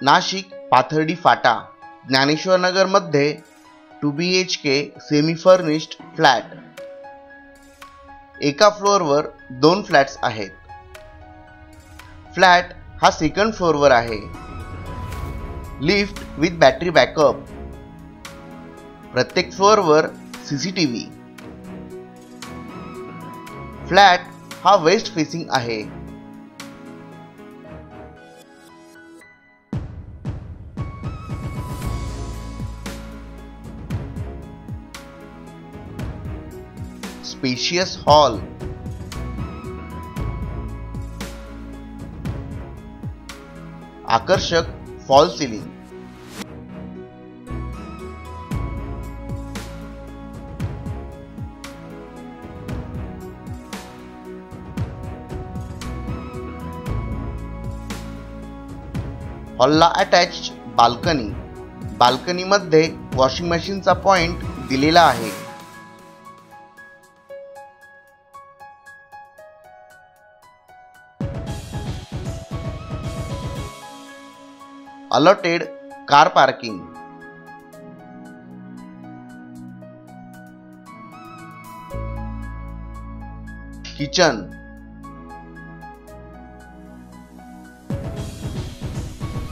नाशिक पाथर्डी फाटा ज्ञानेश्वर नगर मध्ये 2 BHK semi furnished flat. एका फ्लोअरवर 2 फ्लॅट्स आहेत। फ्लॅट हा सेकंड फ्लोअरवर आहे। Lift with battery backup. प्रत्येक फ्लोअरवर CCTV। फ्लॅट हा वेस्ट फेसिंग आहे। स्पेशियस हॉल, आकर्षक फॉल सीलिंग, हॉलला अटॅच्ड बाल्कनी। बाल्कनी मध्ये वॉशिंग मशीनचा पॉइंट दिलेला आहे। Allotted car parking. Kitchen,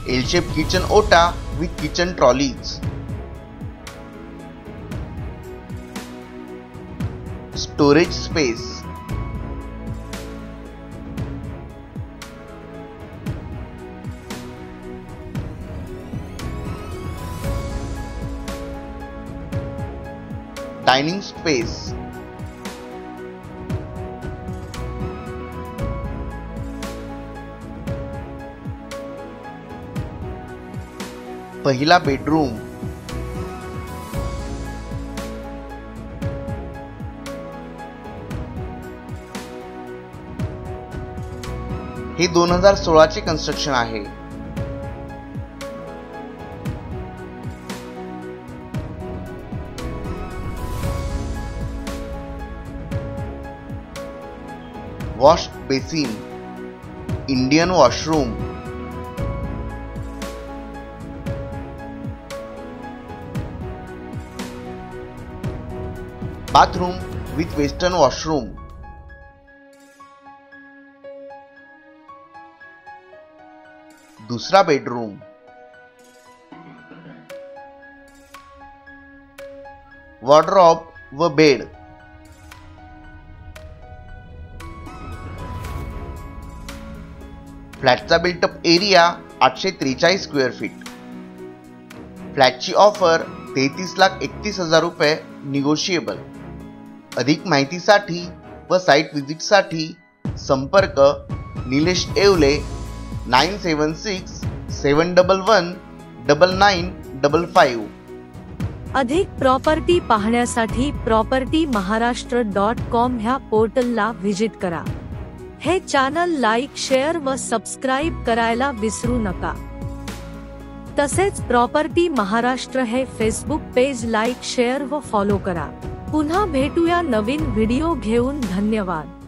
L shape kitchen ओटा with kitchen trolleys. Storage space, dining space, पहिला बेडरूम, हे 2016 चे कन्स्ट्रक्शन आहे। Wash basin, Indian washroom, bathroom with western washroom. दूसरा बेडरूम, वॉर्डरोब व बेड। फ्लॅटचा बिल्टअप एरिया 843 स्क्वेअर फीट। फ्लॅटची offer 33,31,000 रुपये निगोशिएबल। अधिक माहितीसाठी व साइट विजिटसाठी संपर्क निलेश येवले 9767119955। अधिक प्रॉपर्टी पाहण्यासाठी propertymaharashtra.com ह्या पोर्टलला व्हिजिट करा। हे चॅनल लाईक, शेअर व सबस्क्राईब करायला विसरू नका। तसेच प्रॉपर्टी महाराष्ट्र हे फेसबुक पेज लाईक, शेअर व फॉलो करा। पुन्हा भेटूया नवीन व्हिडिओ घेऊन। धन्यवाद।